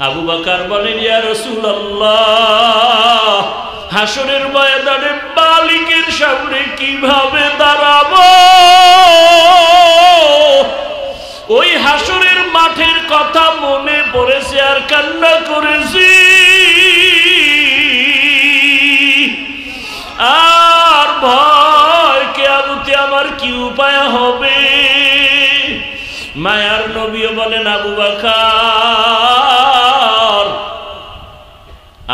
আবু বকর বলেন, ইয়া রাসূলুল্লাহ, হাসরের ময়দানে মালিকের সামনে কিভাবে দাঁড়াবো? ওই হাসরের মাঠের কথা মনে পড়েছে আর কান্না করেছি। আর ভয়, কিয়ামতে আমার কি উপায় হবে? মায়ার নবীও বলেন, আবু বকর,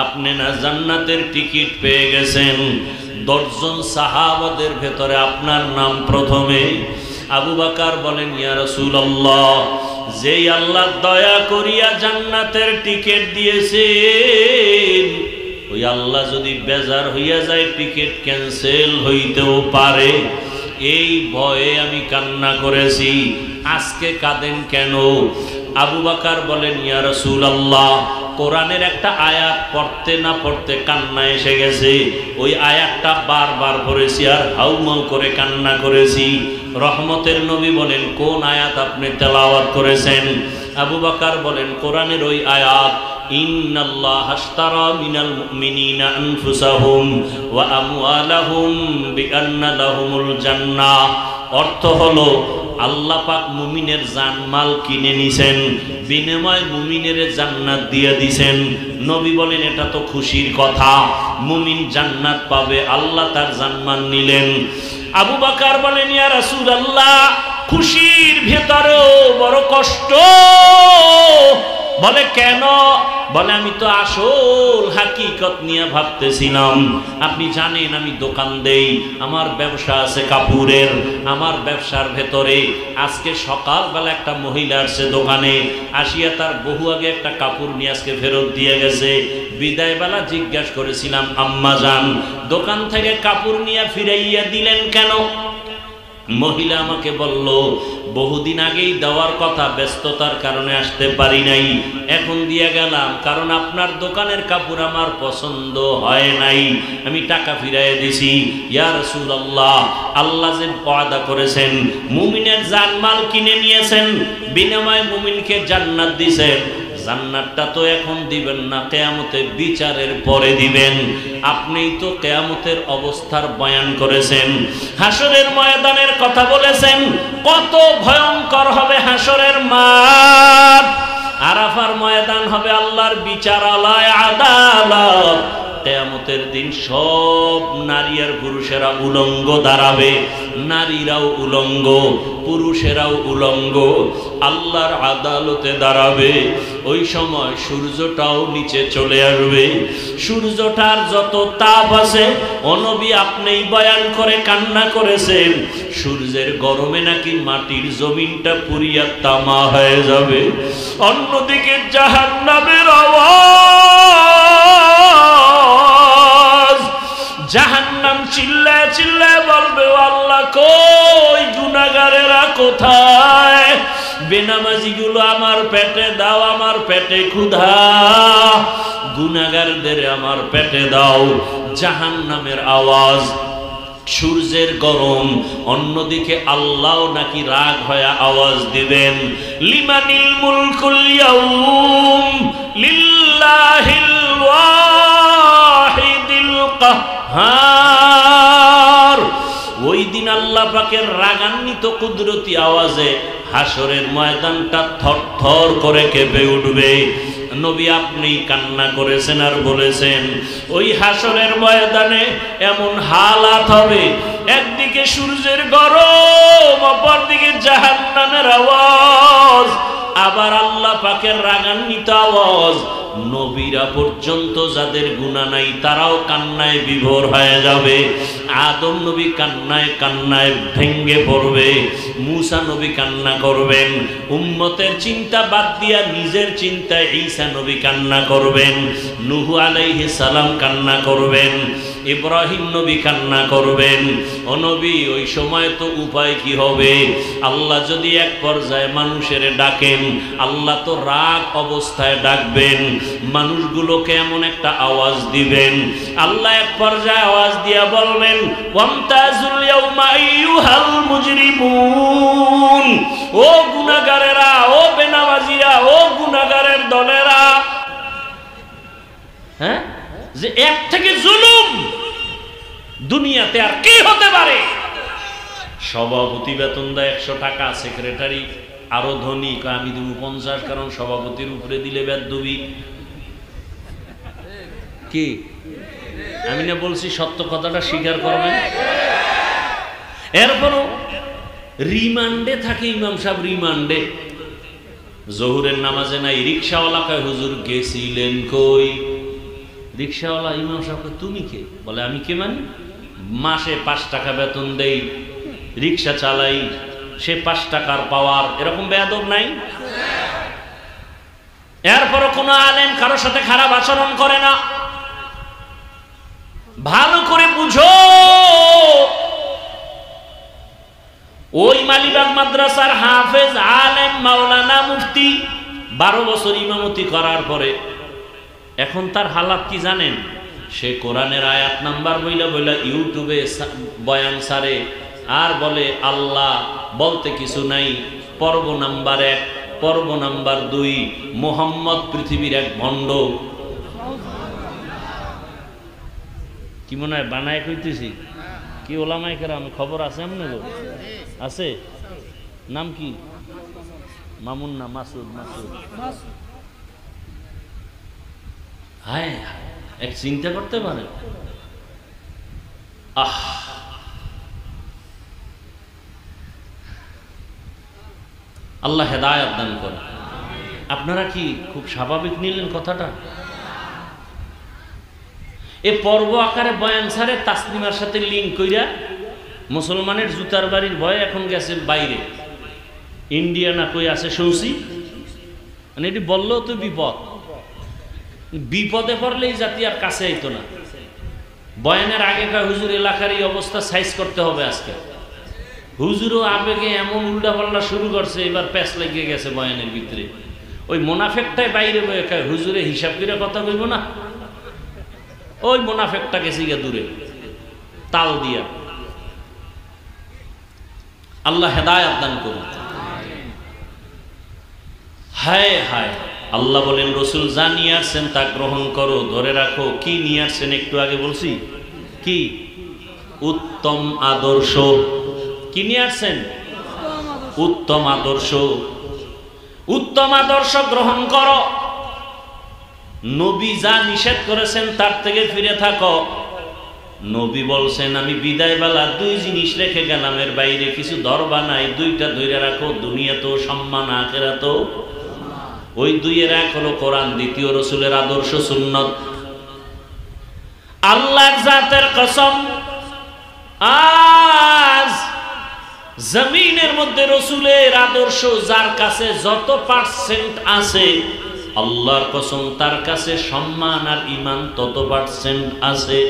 আপনি না জান্নাতের টিকিট পেয়ে গেছেন? 10 জন সাহাবাদের ভেতরে আপনার নাম প্রথমে। আবু বকর বলেন, ইয়া রাসূলুল্লাহ, যেই আল্লাহ দয়া করিয়া জান্নাতের টিকিট দিয়েছেন, ওই আল্লাহ যদি বেজার হইয়া যায় টিকিট ক্যান্সেল হইতেও পারে। এই ভয়ে আমি কান্না করেছি। আজকে কাঁদেন কেন? আবু বকর বলেন, ইয়া রাসূলুল্লাহ, কোরআনের একটা আয়াত পড়তে না পড়তে কান্না এসে গেছে। ওই আয়াতটা বারবার পড়েছি আর হাউমাউ করে কান্না করেছি। রহমতের নবী বলেন, কোন আয়াত আপনি তেলাওয়াত করেছেন? আবু বকর বলেন, কোরআনের ওই আয়াত, ইন্নাল্লাহা আশতারা মিনাল মুমিনিনা আনফুসাহুম ওয়া আমওয়ালাহুম বিআন্না লাহুমুল জান্নাহ। অর্থ হলো, আল্লাহ পাক মুমিনের জানমাল কিনে নিছেন, বিনিময়ে মুমিনের জান্নাত দিয়ে দিছেন। নবী বলেন, এটা তো খুশির কথা, মুমিন জান্নাত পাবে, আল্লাহ তার জানমাল নিলেন। আবু বকর বলেন, ইয়া রাসূলুল্লাহ, খুশির ভেতরেও বড় কষ্ট। বলে, কেন? বলে, আমি তো আসল হাকিকত নিয়ে ভাবতেছিলাম। আপনি জানেন আমি দোকান দেই, আমার ব্যবসা আছে কাপড়ের। আমার ব্যবসার ভেতরে আজকে সকালবেলা একটা মহিলা আসছে দোকানে, আসিয়া তার বহু আগে একটা কাপড় নিয়ে আজকে ফেরত দিয়ে গেছে। বিদায়বেলা জিজ্ঞাসা করেছিলাম, আম্মা জান, দোকান থেকে কাপড় নিয়ে ফিরাইয়া দিলেন কেন? মহিলা আমাকে বলল, বহুদিন আগেই দেওয়ার কথা, ব্যস্ততার কারণে আসতে পারি নাই, এখন দিয়ে গেলাম, কারণ আপনার দোকানের কাপড় আমার পছন্দ হয় নাই, আমি টাকা ফিরাইয়া দিছি। ইয়া রাসূলুল্লাহ, আল্লাহ যে ওয়াদা করেছেন, মুমিনের জানমাল কিনে নিয়েছেন, বিনিময়ে মুমিনকে জান্নাত দিয়েছেন, জান্নাতটা তো এখন দিবেন না, কিয়ামতে বিচারের পরে দিবেন। আপনিই তো কিয়ামতের অবস্থার বয়ান করেছেন, হাসরের ময়দানের কথা বলেছেন। কত ভয়ঙ্কর হবে হাসরের মাঠ! আরাফার ময়দান হবে আল্লাহর বিচারালয়, আদালত। কিয়ামতের দিন সব নারী আর পুরুষেরা উলঙ্গ দাঁড়াবে, নারীরাও উলঙ্গ, পুরুষেরাও উলঙ্গ, আল্লাহর আদালতে দাঁড়াবে। ওই সময় সূর্যটাও নিচে চলে আসবে। সূর্যটার যত তাপ আছে, ও নবী আপনিই বয়ান করে কান্না করেছেন, সূর্যের গরমে নাকি মাটির জমিনটা পুড়িয়া তামা হয়ে যাবে। অন্যদিকে জাহান্নামের আওয়াজ, জাহান্নাম চিল্লায় চিল্লায় বলবে, আল্লাহ কই, গুনাহগারেরা কোথায়? বেনামাজিগুলো আমার পেটে দাও, আমার পেটে ক্ষুধা, গুনাহগারদের আমার পেটে দাও। জাহান্নামের আওয়াজ, সূর্যের গরম। অন্যদিকে আল্লাহ নাকি রাগ হয়ে আওয়াজ দিবেন, লিমানিল মুলকুল ইয়াউম লিল্লাহিল ওয়াহিদিল কাহ্হার। ওই দিন আল্লাহ পাকের রাগান্বিত কুদরতি আওয়াজে হাসরের ময়দানটা থরথর করে কেঁপে উঠবে। নবী আপনি কান্না করেছেন আর বলেছেন, ওই হাসরের ময়দানে এমন হালাত হবে, একদিকে সূর্যের গরম, অপরদিকে জাহান্নামের আওয়াজ, আবার আল্লাহ পাকের রাগান্বিত আওয়াজ। নবীরা পর্যন্ত যাদের গুনাহ নাই, তারাও কান্নায় বিভোর হয়ে যাবে। আদম নবী কান্নায় কান্নায় ভেঙ্গে পড়বে, মূসা নবী কান্না করবেন, উম্মতের চিন্তা বাদ দিয়া নিজের চিন্তায় ঈসা নবী কান্না করবেন, নূহ আলাইহিস সালাম কান্না করবেন, ইব্রাহিম নবী কান্না করবেন। ও নবী, ওই সময় তো উপায় কি হবে? আল্লাহ যদি এক পর্যায়ে মানুষের ডাকেন, আল্লাহ তো রাগ অবস্থায় ডাকবেন, মানুষগুলোকে এমন একটা আওয়াজ দিবেন, আল্লাহ এক পর্যায়ে আওয়াজ দিয়া বলবেন, ওয়ামতাজুল ইয়াউমা আইয়ুহাল মুজরিমুন, ও গুনাহগারেরা, ও বেনামাজিরা, ও গুনাহগারের দলেরা, হ্যাঁ, যে এর থেকে জুলুম দুনিয়াতে আর কি হতে পারে? সভাপতি বেতন দেয় 100 টাকা, সেক্রেটারি আরো ধনী, আমি দেব 50, কারণ সভাপতির উপরে দিলে বেদবি। কি আমি না বলছি সত্য কথাটা স্বীকার করবেন? এরপরও রিমান্ডে থাকে ইমাম সাহেব, রিমান্ডে জোহরের নামাজে নাই। রিক্সাওয়ালা কয় হুজুর গেছিলেন কই? রিক্সাওয়ালা ইমাম সাহেবকে তুমি কে? বলে আমি কে মানে? মাসে 5 টাকা বেতন দেই, রিক্সা চালাই, সে 5 টাকার পাওয়ার, এরকম বেয়াদব নাই? এরপরও কোনো আলেম কারোর সাথে খারাপ আচরণ করে না। ভালো করে বুঝো, ওই মালিবাগ মাদ্রাসার হাফেজ আলেম মাওলানা মুফতি 12 বছর ইমামতি করার পরে এখন তার হালাত কি জানেন? সে কোরআনের আয়াত নাম্বার বইলা বইলা ইউটিউবে বয়ান সারে আর বলে আল্লাহ বলতে কিছু নাই। পর্ব নাম্বার 1, পর্ব নাম্বার 2, মুহাম্মদ পৃথিবীর এক ভণ্ড। কি মনে হয় বানায় কইতেছি? কি ওলামায়ে কেরাম খবর আছে এমনি গো? আছে? নাম কি? মামুন না মাসুদ? মাসুদ। হায় এক চিন্তা করতে পারে। আল্লাহ হেদায়েত দান করে। আপনারা কি খুব স্বাভাবিক নিলেন কথাটা? এ পর্ব আকারে বয়ান সারে তাসলিমার সাথে লিঙ্ক কইরা মুসলমানের জুতার বাড়ির ভয়ে এখন গেছে বাইরে, ইন্ডিয়া না কই আছে শুনছি। মানে এটি বললেও তো বিপদ, বিপদে পড়লে এই জাতি আর কাছে আইতো না। বয়ানের আগে কয় হুজুর এলাকার এই অবস্থা সাইজ করতে হবে আজকে। হুজুরও আবেগে এমন উল্টা পাল্টা শুরু করছে, এবার প্যাঁচ লেগে গেছে বয়ানের ভিতরে। ওই মোনাফেকটাই বাইরে বয়ে কয় হুজুরে হিসাব করে কথা কইব না। ওই মোনাফেকটা গেছে গিয়ে দূরে তাল দিয়া। আল্লাহ হেদায়েত দান করুন। হায় হায়, আল্লাহ বলেন রসুল যা নিয়ে আসছেন তা গ্রহণ করো, ধরে রাখো। কি নিয়ে আসছেন একটু আগে বলছি, কি? উত্তম আদর্শ। কি নিয়ে আসছেন? উত্তম আদর্শ। উত্তম আদর্শ গ্রহণ করো। নবী যা নিষেধ করেছেন তার থেকে ফিরে থাকো। নবী বলছেন আমি বিদায় বেলা 2 জিনিস রেখে গেলাম, এর বাইরে কিছু ধরবা নাই, 2টা ধরে রাখো, দুনিয়া তো সম্মান, আখিরাত। ওই 2-এর 1 হলো কোরআন, দ্বিতীয় রসুলের আদর্শ সুন্নত। আল্লাহর জাতের কসম, আজ জমিনের মধ্যে রসুলের আদর্শ যার কাছে যত পার্সেন্ট আছে, আল্লাহর কসম তার কাছে সম্মান আর ঈমান তত পার্সেন্ট আছে।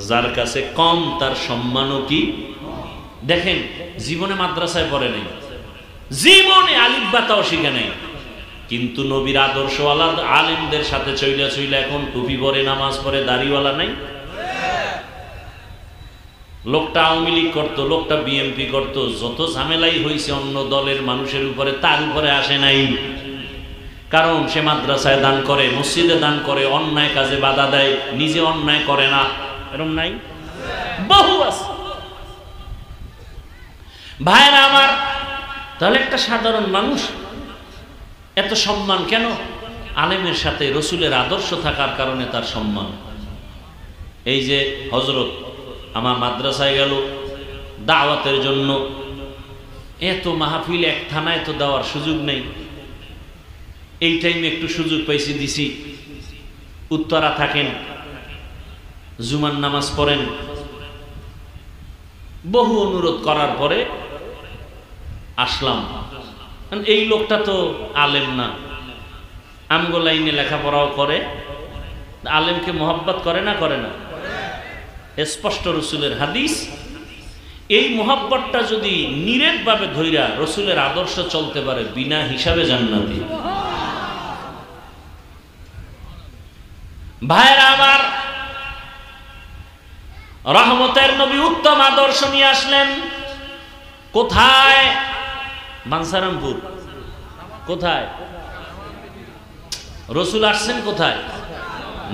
যার কাছে কম তার সম্মানও কি? দেখেন, জীবনে মাদ্রাসায় পড়ে নাই, জীবনে আলিফ বাতাও শিখে নাই, কিন্তু নবীর আদর্শওয়ালা আলেমদের সাথে চইলা চইলা এখন টুপি পরে, নামাজ পড়ে, দাড়িওয়ালা নাই। লোকটা আওয়ামী লীগ করতো, লোকটা বিএনপি করতো, যত ঝামেলাই হয়েছে অন্য দলের মানুষের উপরে, তার উপরে আসে নাই। কারণ সে মাদ্রাসায় দান করে, মসজিদে দান করে, অন্যায় কাজে বাধা দেয়, নিজে অন্যায় করে না। এরকম নাই? বহু আছে। ভাইরা আমার, তাহলে একটা সাধারণ মানুষ এত সম্মান কেন? আলেমের সাথে রসুলের আদর্শ থাকার কারণে তার সম্মান। এই যে হযরত আমার মাদ্রাসায় গেল দাওয়াতের জন্য, এত মাহফিল এক থানায় তো দেওয়ার সুযোগ নেই। এই টাইমে একটু সুযোগ পাইছি, দিছি। উত্তরা থাকেন, জুমার নামাজ পড়েন। বহু অনুরোধ করার পরে আসলাম। এই লোকটা তো আলেম না, আমগো লাইনে লেখাপড়াও করে, আলেমকে মোহাব্বত করে না? করে না। স্পষ্ট রসুলের হাদিস। এই মোহাব্বতটা যদি নিরেটভাবে ধইরা রসুলের আদর্শ চলতে পারে, বিনা হিসাবে জান্নাতি। ভাইরা আমার, রহমতের নবী উত্তম আদর্শ নিয়ে আসলেন। কোথায়? বাঞ্ছারামপুর। কোথায়? রসুল আসছেন কোথায়?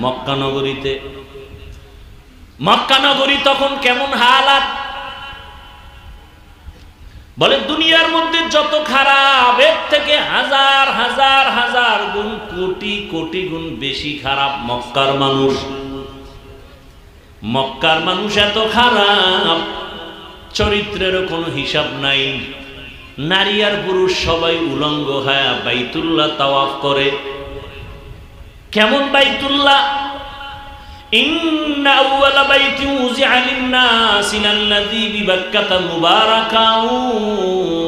মক্কা নগরীতে। মক্কা নগরী তখন কেমন হালাত, বলে দুনিয়ার মধ্যে যত খারাপ এর থেকে হাজার হাজার হাজার গুণ, কোটি কোটি গুণ বেশি খারাপ মক্কার মানুষ। মক্কার মানুষ এত খারাপ, চরিত্রেরও কোনো হিসাব নাই। নারী আর পুরুষ সবাই উলঙ্গ হয়ে বাইতুল্লাহ তাওয়াফ করে। কেমন বাইতুল্লাহ? ইন্না আউওয়ালা বাইতিন উযিআ লিন-নাসি লাল্লাযী বিবাক্কাতা মুবারাকান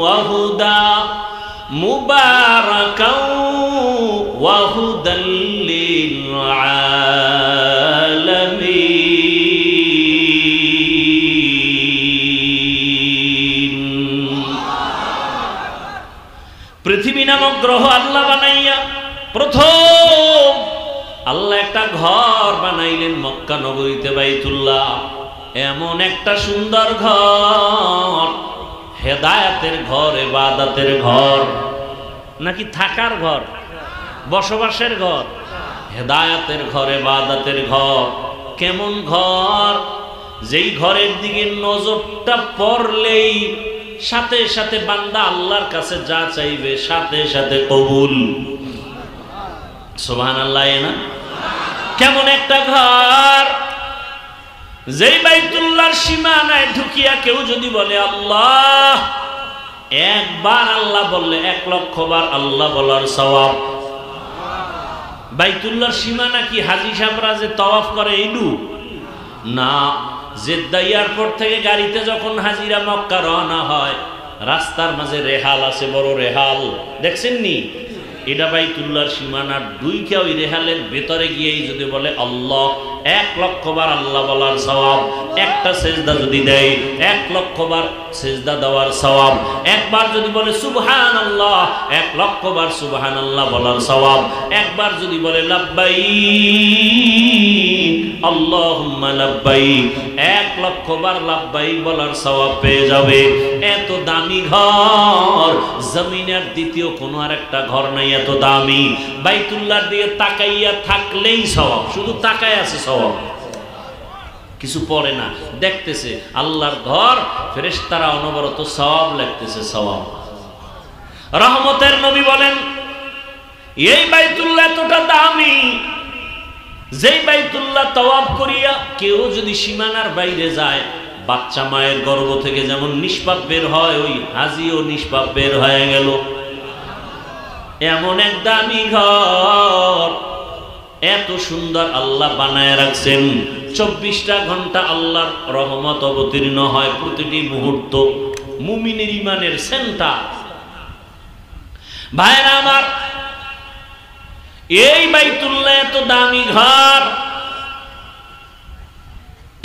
ওয়া হুদা মুবারাকান ওয়া হুদাল লিল আলামিন। পৃথিবী নামক গ্রহ আল্লাহ বানাইয়া প্রথম আল্লাহ একটা ঘর বানাইলেন মক্কা নগরীতে, বাইতুল্লাহ। এমন একটা সুন্দর ঘর, হেদায়েতের ঘর, ইবাদতের ঘর, নাকি থাকার ঘর, বসবাসের ঘর? হেদায়েতের ঘর, ইবাদতের ঘর। কেমন ঘর? যেই ঘরের দিকে নজরটা পড়লেই সাথে সাথে বান্দা আল্লাহর কাছে যা চাইবে সাথে সাথে কবুল। সুবহানাল্লাহ না? কেমন একটা ঘর, যেই বাইতুল্লাহর সীমানায় ঢুকিয়া কেউ যদি বলে আল্লাহ, একবার আল্লাহ বললে 1,00,000 বার আল্লাহ বলার সওয়াব। বাইতুল্লাহর সীমানা কি হাজী সাহেবরা যে তাওয়াফ করে এইডু না? জেদ্দা এয়ারপোর্ট থেকে গাড়িতে যখন হাজিরা মক্কা রওনা হয়, রাস্তার মাঝে রেহাল আছে, বড় রেহাল, দেখছেন নি? এটা বাইতুল্লাহর সীমানার দুইটা ওই রেহালের ভেতরে গিয়েই যদি বলে আল্লাহ, 1,00,000 বার আল্লাহ বলার সওয়াব। একটা সেজদা যদি দেয় 1,00,000 বার সেজদা দেওয়ার সওয়াব। একবার যদি বলে সুবহানাল্লাহ, 1,00,000 বার সুবহানাল্লাহ বলার সওয়াব। একবার যদি বলে লাব্বাইক আল্লাহুম্মা লাব্বাইক, 1,00,000 বার লাব্বাইক বলার সওয়াব পেয়ে যাবে। এত দামি ঘর, জমিনের দ্বিতীয় কোনো আর একটা ঘর নাই এত দামি। বাইতুল্লাহর দিকে তাকাইয়া থাকলেই সওয়াব, শুধু তাকায় আছে সওয়াব, কিছু পড়ে না, দেখতেছে আল্লাহর ঘর, ফেরেশতারা অনবরত সওয়াব লিখতেছে, সওয়াব। রহমতের নবী বলেন এই বাইতুল্লাহ এতটা দামি, যেই বাইতুল্লাহ তাওয়াফ করিয়া কেউ যদি সীমানার বাইরে যায়, বাচ্চা মায়ের গর্ভ থেকে যেমন নিষ্পাপ বের হয়, ওই হাজিও নিষ্পাপ বের হয়ে গেল। এমন এক দামি ঘর, এত সুন্দর আল্লাহ বানায় রাখছেন। 24টা ঘন্টা আল্লাহর রহমত অবতীর্ণ হয় প্রতিটি মুহূর্ত। মুমিনের ইমানের সেন্টার। ভাইরা আমার, এই বাইতুল্লাহ এত দামি ঘর,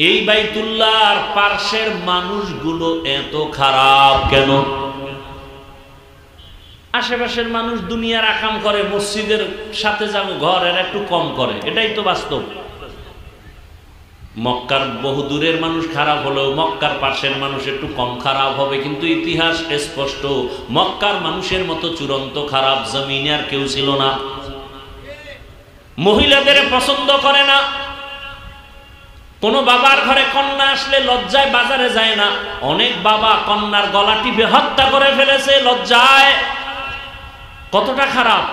এই বাইতুল্লাহর পার্শ্বের মানুষগুলো এত খারাপ কেন? আশেপাশের মানুষ দুনিয়ার আকাম করে, মসজিদের সাথে যাবো ঘরের একটু কম করে, এটাই তো বাস্তব। মক্কার বহু দূরের মানুষ খারাপ হলেও মক্কার পাশের মানুষ একটু কম খারাপ হবে, কিন্তু ইতিহাস স্পষ্ট, মক্কার মানুষের মতো চূড়ান্ত খারাপ জমিনে আর কেউ ছিল না। মহিলাদের পছন্দ করে না। কোন বাবার ঘরে কন্যা আসলে লজ্জায় বাজারে যায় না। অনেক বাবা কন্যার গলা টিপে হত্যা করে ফেলেছে লজ্জায়। কতটা খারাপ!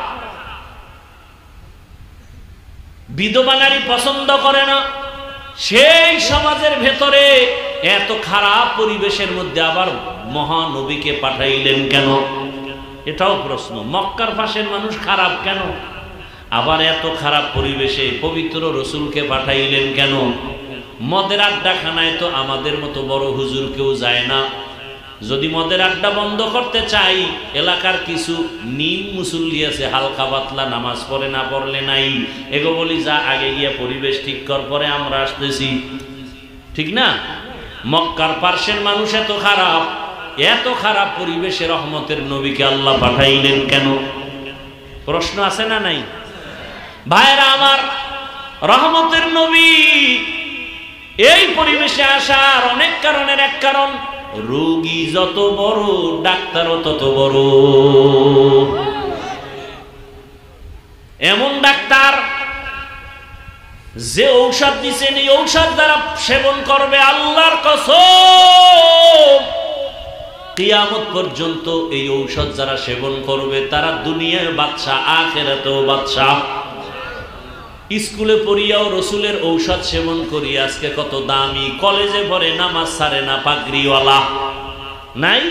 বিধবা নারী পছন্দ করে না। সেই সমাজের ভেতরে এত খারাপ পরিবেশের মধ্যে আবার মহানবীকে পাঠাইলেন কেন? এটাও প্রশ্ন। মক্কার পাশের মানুষ খারাপ কেন? আবার এত খারাপ পরিবেশে পবিত্র রসুলকে পাঠাইলেন কেন? মদের আড্ডাখানায় তো আমাদের মতো বড় হুজুর কেউ যায় না। যদি মদের আড্ডা বন্ধ করতে চাই, এলাকার কিছু নিম মুসল্লি আছে, হালকা পাতলা নামাজ পড়ে, না পড়লে নাই, এগো বলি যা আগে গিয়ে পরিবেশ ঠিক কর, পরে আমরা আসতেছি, ঠিক না? মক্কার পার্শ্বের মানুষ এত খারাপ, এত খারাপ পরিবেশে রহমতের নবীকে আল্লাহ পাঠাইলেন কেন? প্রশ্ন আছে না নাই? ভাইরা আমার, রহমতের নবী এই পরিবেশে আসার অনেক কারণের এক কারণ, রোগী যত বড় ডাক্তারও তত বড়। এমন ডাক্তার যে ঔষধ দিচ্ছেন এই ঔষধ দ্বারা সেবন করবে, আল্লাহর কসম কিয়ামত পর্যন্ত এই ঔষধ যারা সেবন করবে তারা দুনিয়ার বাদশা, আখিরাতেও বাদশা। স্কুলে পড়িয়াও রসুলের ঔষধ সেবন করি, আজকে কত দামি, কলেজে পড়ে নামাজ ছাড়ে না, পাগড়িওয়ালা নাই,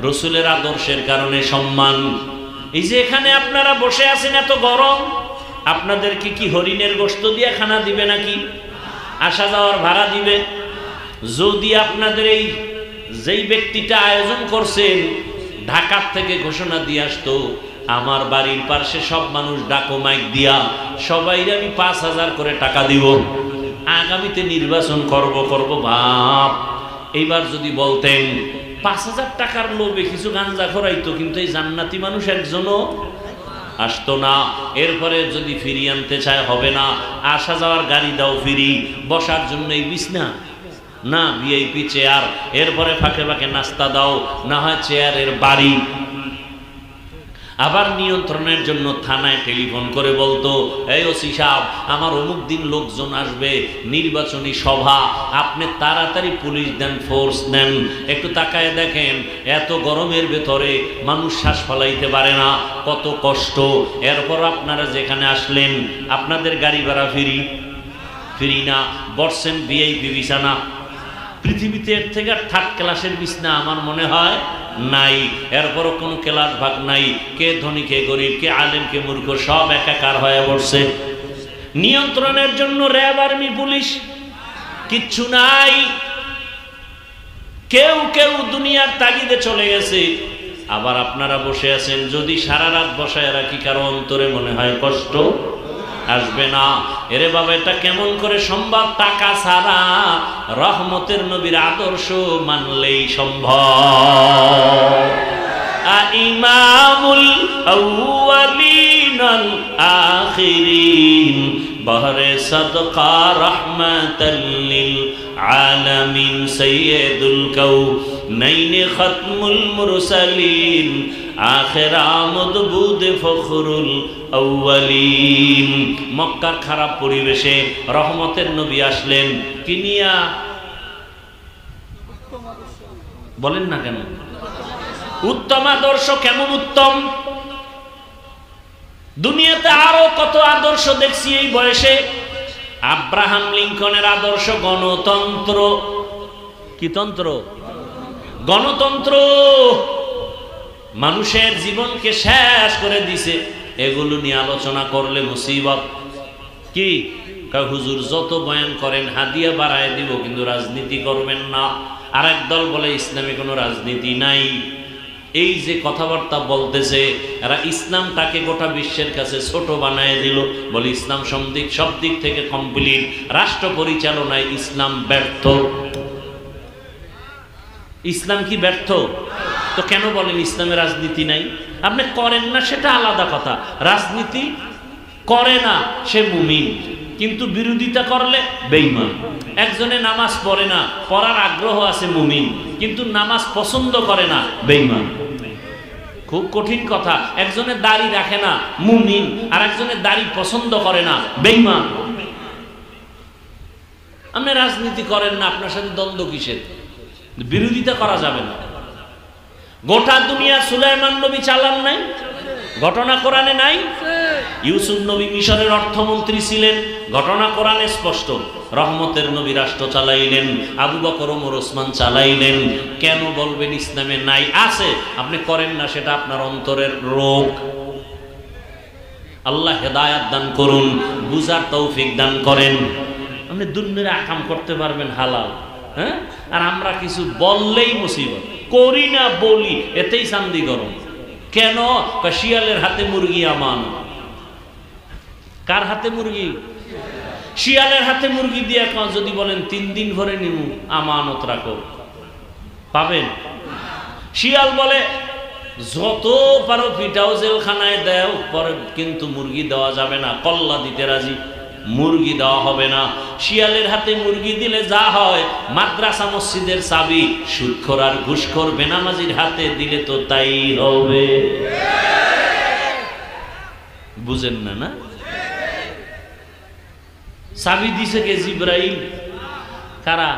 রসুলের আদর্শের কারণে সম্মান। এই যে এখানে আপনারা বসে আছেন এত গরম, আপনাদেরকে কি হরিণের গোশত দিয়ে খানা দিবে নাকি? আসা যাওয়ার ভাড়া দিবে? যদি আপনাদের এই যেই ব্যক্তিটা আয়োজন করছেন ঢাকা থেকে ঘোষণা দিয়ে আসতো, আমার বাড়ির পাশে সব মানুষ ডাকো মাইক দিয়া, সবাই আমি 5,000 করে টাকা দিব, আগামীতে নির্বাচন করব বাপ, এইবার যদি বলতেন 5,000 টাকার লোভে কিছু গাঞ্জা খরাইতো, কিন্তু এই জান্নাতি মানুষ একজনও আসতো না। এরপরে যদি ফিরিয়ে আনতে চায় হবে না, আসা যাওয়ার গাড়ি দাও ফ্রি, বসার জন্য এই বিছনা না, ভিআইপি চেয়ার, এরপরে ফাঁকে ফাঁকে নাস্তা দাও, না হয় চেয়ারের বাড়ি। আবার নিয়ন্ত্রণের জন্য থানায় টেলিফোন করে বলতো, এই ওসি সাহেব আমার অমুক দিন লোকজন আসবে, নির্বাচনী সভা, আপনি তাড়াতাড়ি পুলিশ দেন, ফোর্স দেন। একটু তাকায় দেখেন এত গরমের ভেতরে মানুষ শ্বাস ফলাইতে পারে না, কত কষ্ট। এরপর আপনারা যেখানে আসলেন আপনাদের গাড়ি ভাড়া ফ্রি না, বসছেন ভিআইপি বিছানা। পৃথিবীতে এর থেকে থার্ড ক্লাসের বিছনা আমার মনে হয় নাই। এরপরও কোনো ক্লাস ভাগ নাই, কে ধনী কে গরিব, কে আলেম কে মূর্খ, সব একাকার হয়ে পড়ছে। নিয়ন্ত্রণের জন্য র্যাব, আর্মি, পুলিশ কিচ্ছু নাই। কেউ কেউ দুনিয়ার তাগিদে চলে গেছে। আবার আপনারা বসে আছেন, যদি সারা রাত বসায় রাখি কারো অন্তরে মনে হয় কষ্ট আসবে না। এরে বাবা এটা কেমন করে সম্ভব? টাকা ছাড়া রহমতের নবীর আদর্শ মানলেই সম্ভব। ইমামুল আউয়ালিন আল আখিরিন বহরে সাদকা রাহমাতাল লিল আলামিন সাইয়্যিদুল কাউনাইন খাতমুল মুরসালিন আখির আমদ বুদ ফখরুল আউয়ালিন। মক্কার খারাপ পরিবেশে রহমতের নবী আসলেন কিনিয়া, বলেন না কেন উত্তম আদর্শ? কেমন উত্তম? দুনিয়াতে আরো কত আদর্শ দেখছি এই বয়সে। আব্রাহাম লিঙ্কনের আদর্শ গণতন্ত্র। কি তন্ত্র? গণতন্ত্র। মানুষের জীবনকে শেষ করে দিছে। এগুলো নিয়ে আলোচনা করলে মুসিবত। কি হুজুর যত বয়ান করেন হাদিয়া বাড়ায় দিব, কিন্তু রাজনীতি করবেন না। আর একদল বলে ইসলামে কোনো রাজনীতি নাই। এই যে কথাবার্তা বলতেছে এরা ইসলামটাকে গোটা বিশ্বের কাছে ছোট বানায় দিল। বলে ইসলাম সব দিক থেকে কমপ্লিট, রাষ্ট্র পরিচালনায় ইসলাম ব্যর্থ। ইসলাম কি ব্যর্থ? তো কেন বলেন ইসলামে রাজনীতি নাই? আপনি করেন না সেটা আলাদা কথা, রাজনীতি করে না সে মুমিন, কিন্তু বিরোধিতা করলে বেঈমান। একজনে নামাজ পড়ে না, পড়ার আগ্রহ আছে মুমিন, কিন্তু নামাজ পছন্দ করে না, বেঈমান। খুব কঠিন কথা। একজনে দাড়ি রাখে না, মুমিন, আর একজনে দাড়ি পছন্দ করে না, বেঈমান। আপনি রাজনীতি করেন না, আপনার সাথে দ্বন্দ্ব কিসের? বিরোধিতা করা যাবে না। গোটা দুনিয়া সুলাইমান নবী চালান নাই? ঘটনা কোরআনে নাই? ইউসুফ নবী মিশরের অর্থমন্ত্রী ছিলেন, ঘটনা কোরআনে স্পষ্ট। রহমতের নবী রাষ্ট্র চালাইলেন, আবু বকর ওমর ওসমান চালাইলেন। কেন বলবেন ইসলামে নাই? আছে, আপনি করেন না, সেটা আপনার অন্তরের রোগ। আল্লাহ হেদায়াত দান করুন, বুঝার তৌফিক দান করেন। আপনি দুনিয়ার আকাম করতে পারবেন হালাল, হ্যাঁ? আর আমরা কিছু বললেই মুসিবত, করি না বলি এতেই চান্দি গরম। কেন? শিয়ালের হাতে মুরগি আমান। কার হাতে মুরগি? শিয়ালের হাতে মুরগি দিয়ে যদি বলেন 3 দিন ভরে নিমু, আমানত রাখো, পাবেন? শিয়াল বলে যত পারো পিটাও, জেলখানায় দেও, পরে কিন্তু মুরগি দেওয়া যাবে না, কল্লা দিতে রাজি, মুরগি দেওয়া হবে না। শিয়ালের হাতে মুরগি দিলে যা হয়, মাদ্রাসা মসজিদের চাবি সুদখোর আর ঘুষখোর বেনামাজির হাতে দিলে তো তাই হবে। বুঝেন না? না চাবি দিছে কে? জিব্রাইল। কারা?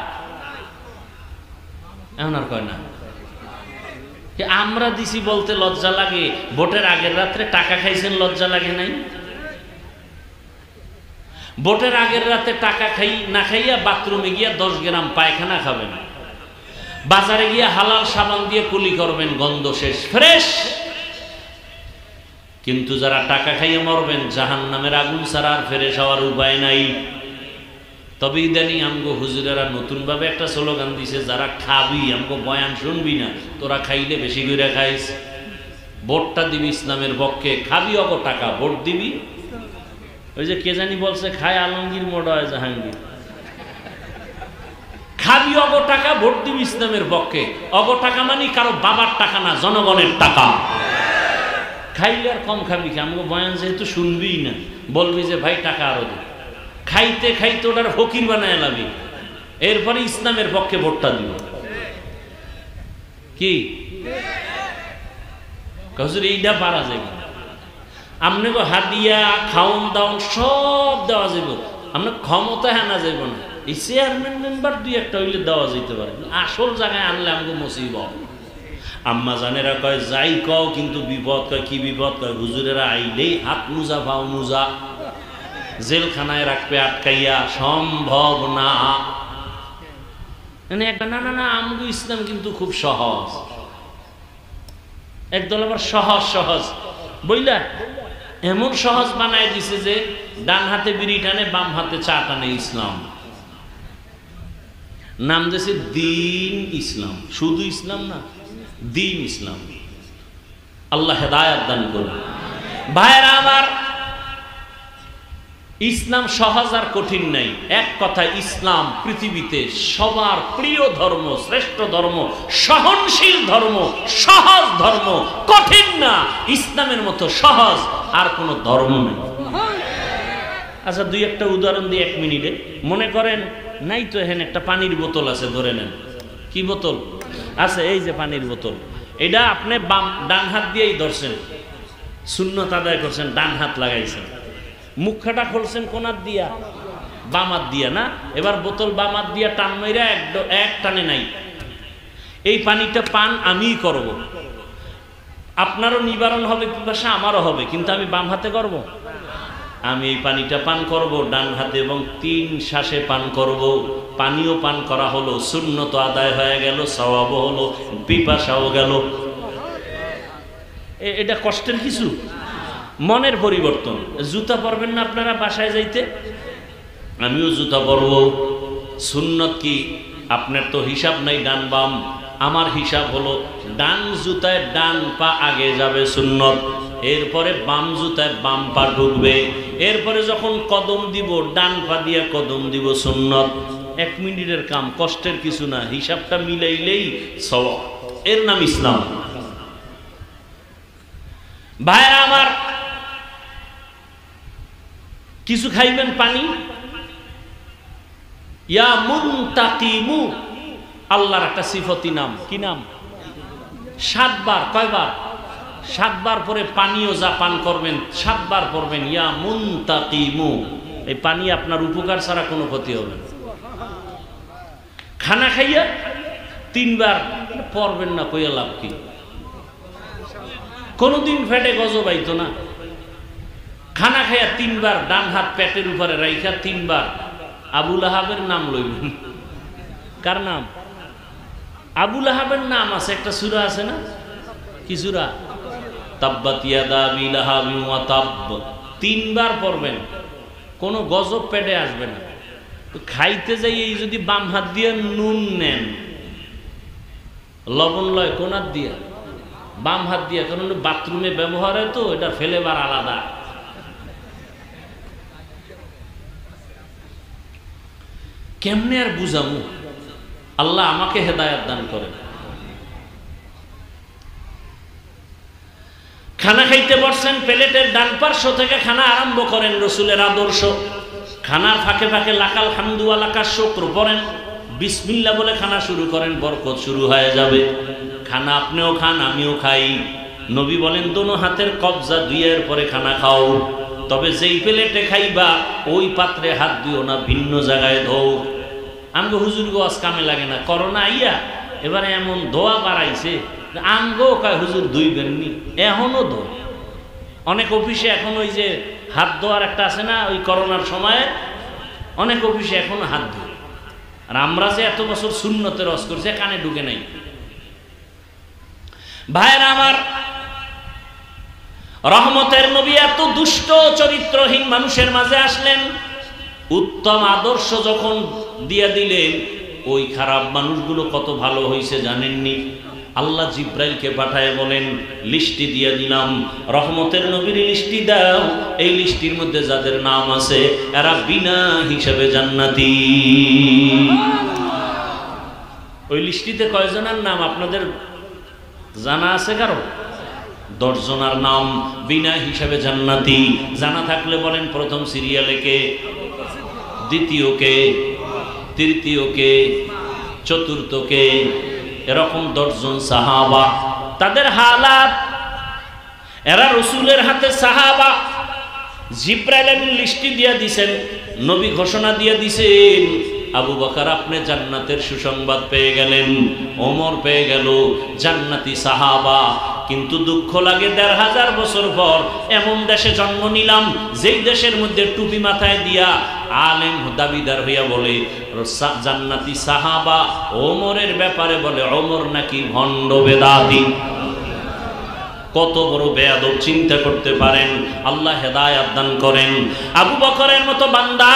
এমন আর কয় না। আমরা দিছি বলতে লজ্জা লাগে? ভোটের আগের রাত্রে টাকা খাইছেন, লজ্জা লাগে নাই? ভোটের আগের রাতে টাকা খাই না খাইয়া বাথরুমে গিয়া 10 গ্রাম পায়খানা খাবেন, বাজারে গিয়া হালাল সাবান দিয়ে কুলি করবেন, গন্ধ শেষ, ফ্রেশ। কিন্তু যারা টাকা খাইয়া মরবেন, জাহান্নামের আগুন ছাড়া আর ফ্রেশ হওয়ার উপায় নাই। তবে ইদানিং আমগো হুজুরেরা নতুন ভাবে একটা স্লোগান দিছে, যারা খাবি আমগো বয়ান শুনবি না, তোরা খাইলে বেশি করে খাইস, ভোটটা দিবি ইসলামের পক্ষে, খাবি অগ টাকা, ভোট দিবি। ওই যে কে জানি বলছে, খায় আলমগীর মোড় হয় জাহাঙ্গীর। খাবি অগ টাকা, ভোট দিবি ইসলামের পক্ষে। অগ টাকা মানে কারো বাবার টাকা না, জনগণের টাকা। খাইলে আর কম খাবি কি? আমগো বয়ান যেহেতু শুনবি না, বলবি যে ভাই টাকা আরো দে। খাইতে খাইতে ওটার ফকির বানায় এলাবি, এরপরে ইসলামের পক্ষে ভোটটা দিব। কি হুজুর এইটা পারা যাবে? আপনাকে হাদিয়া খাওন দাওন সব দেওয়া যাবে, আপনার ক্ষমতা আনা যাবে না। এই চেয়ারম্যান মেম্বার 2-1টা হইলে দেওয়া যেতে পারে, আসল জায়গায় আনলে আমাকে মুসিবত। আম্মা জানেরা কয় যাই কও, কিন্তু বিপদ কয়। কি বিপদ কয়? হুজুরেরা আইলেই হাত মুজা পাও মুজা, জেলখানায় রাখবে আটকাইয়া, সম্ভব না। না না না, আমগো ইসলাম কিন্তু খুব সহজ। একদল আবার সহজ সহজ বইলা এমন সহজ বানায় দিছে যে ডান হাতে বিড়ি টানে, বাম হাতে চা টানে। ইসলাম নাম দিয়েছে দিন ইসলাম। শুধু ইসলাম না, দিন ইসলাম। আল্লাহ হেদায়েত দান করুন। ভাইরা আমার, ইসলাম সহজ আর কঠিন নাই। এক কথা, ইসলাম পৃথিবীতে সবার প্রিয় ধর্ম, শ্রেষ্ঠ ধর্ম, সহনশীল ধর্ম, সহজ ধর্ম, কঠিন না। ইসলামের মতো সহজ আর কোনো ধর্ম নেই। আচ্ছা, 2-1টা উদাহরণ দিই 1 মিনিটে। মনে করেন নাই তো এখানে একটা পানির বোতল আছে, ধরে নেন। কি বোতল আছে? এই যে পানির বোতল। এটা আপনি ডান হাত দিয়েই ধরছেন, সুন্নত আদায় করছেন, ডান হাত লাগাইছেন। মুখটা খুলছেন কোন হাত দিয়া? বাম হাত দিয়া না? এবার বোতল বাম হাত দিয়া টান মাইরা এক টানে নাই। এই পানিটা পান আমিই করব, আপনারও নিবারণ হবে পিপাসা, আমারও হবে, কিন্তু আমি বাম হাতে করব। আমি এই পানিটা পান করব ডান হাতে, এবং 3 শ্বাসে পান করব। পানিও পান করা হলো, সুন্নত আদায় হয়ে গেল, সওয়াবও হলো, পিপাসাও গেল। এটা কষ্টের কিছু? মনের পরিবর্তন। জুতা পরবেন না আপনারা বাসায় যাইতে? আমিও জুতা পরব। সুন্নত কি? আপনার তো হিসাব নাই ডান বাম, আমার হিসাব হলো ডান জুতায় ডান পা আগে যাবে, সুন্নত। এরপরে বাম জুতায় বাম পা ঢুকবে। এরপরে যখন কদম দিব, ডান পা দিয়ে কদম দিব, সুন্নত। 1 মিনিটের কাম, কষ্টের কিছু না, হিসাবটা মিলাইলেই সওয়াব। এর নাম ইসলাম। ভাইরা আমার, কিছু খাইবেন পানি, ইয়া মুনতাকিমু, আল্লাহর একটা সিফতি নাম। কি নাম? 7 বার। কয়বার? 7 বার পরে পানিও যা পান করবেন 7 বার পড়বেন ইয়া মুনতাকিমু। এই পানি আপনার উপকার ছাড়া কোনো ক্ষতি হবে না। খানা খাইয়া 3 বার পড়বেন না, কইয়া লাভ কি? কোনোদিন পেটে গজব আইতো না। খানা খাইয়া 3 বার ডান হাত পেটের উপরে রাইখা 3 বার আবুল আহাবের নাম লইবেন। কার নাম? আবুল আহাবের নাম আছে, একটা সূরা আছে না? কি সূরা? তাব্বাত ইয়াদা আবি লাহাবিন ওয়া তাব। 3 বার পড়বেন, কোনো গজব পেটে আসবে না। তো খাইতে যাই এই যদি বাম হাত দিয়ে নুন নেন, লবণ লয় কোন হাত দিয়া? বাম হাত দিয়া, কারণ বাথরুমে ব্যবহার হয় তো, এটা ফেলেবার আলাদা। কেমনে আর বুঝামু? আল্লাহ আমাকে হেদায়েত দান করেন। খানা খাইতে বসছেন, প্লেটের ডান পার্শ্ব থেকে খানা আরম্ভ করেন, রসুলের আদর্শ। খানার ফাঁকে ফাঁকে লাকাল হামদু ওয়া লাকাশ শুকর পড়েন, বিসমিল্লাহ বলে খানা শুরু করেন, বরকত শুরু হয়ে যাবে। খানা আপনিও খান, আমিও খাই। নবী বলেন দোনো হাতের কবজা দুইয়ের পরে খানা খাও। তবে যেই প্লেটে খাইবা ওই পাত্রে হাত দিও না, ভিন্ন জায়গায় ধোও। আমগো হুজুর গো আজ কামে লাগে না, করোনা আইয়া এবারে এমন দোয়া বাড়াইছে, আমগো কয় হুজুর ধুইবেননি, এখনো ধো। অনেক অফিসে এখন ওই যে হাত ধোয়ার একটা আছে না, ওই করোনার সময় অনেক অফিসে এখনো হাত ধোয়। আর আমরা যে এত বছর সুন্নতে রস করছে, কানে ঢুকে নাই। ভাইরা আমার, রহমতের নবী এত দুষ্ট চরিত্রহীন মানুষের মাঝে আসলেন, উত্তম আদর্শ যখন দিয়া দিলেন, ওই খারাপ মানুষগুলো কত ভালো হয়েছে জানেননি? আল্লাহ জিব্রাইলকে পাঠায় বলেন, লিস্টি দিয়ে দিলাম, রহমতের নবীর লিস্টি দাও, এই লিস্টির মধ্যে যাদের নাম আছে এরা বিনা হিসাবে জান্নাতি। ওই লিস্টিতে কয়জনের নাম আপনাদের জানা আছে? কারো 10 জনের নাম বিনা হিসাবে জান্নাতি। জানা থাকলে বলেন, প্রথম সিরিয়ালে কে, দ্বিতীয় কে, তৃতীয় কে, চতুর্থ কে? এরকম 10 জন সাহাবা, তাদের হালাত, এরা রসুলের হাতে সাহাবা। জিব্রাইল আমিন লিস্টি দিয়ে দিছেন, নবী ঘোষণা দিয়ে দিছেন, আবু বকর আপনি জান্নাতের সুসংবাদ পেয়ে গেলেন, ওমর পেয়ে গেল, জান্নাতি সাহাবা। কিন্তু দুঃখ লাগে 1500 বছর পর এমন দেশে জন্ম নিলাম, যেই দেশের মধ্যে টুপি মাথায় দিয়া আলেম দাবিদার হইয়া বলে জান্নাতি সাহাবা, ওমরের ব্যাপারে বলে ওমর নাকি ভণ্ড বেদাতি। কত বড় বেয়াদব চিন্তা করতে পারেন। আল্লাহ হেদায়েত দান করেন। আবু বকরের মতো বান্দা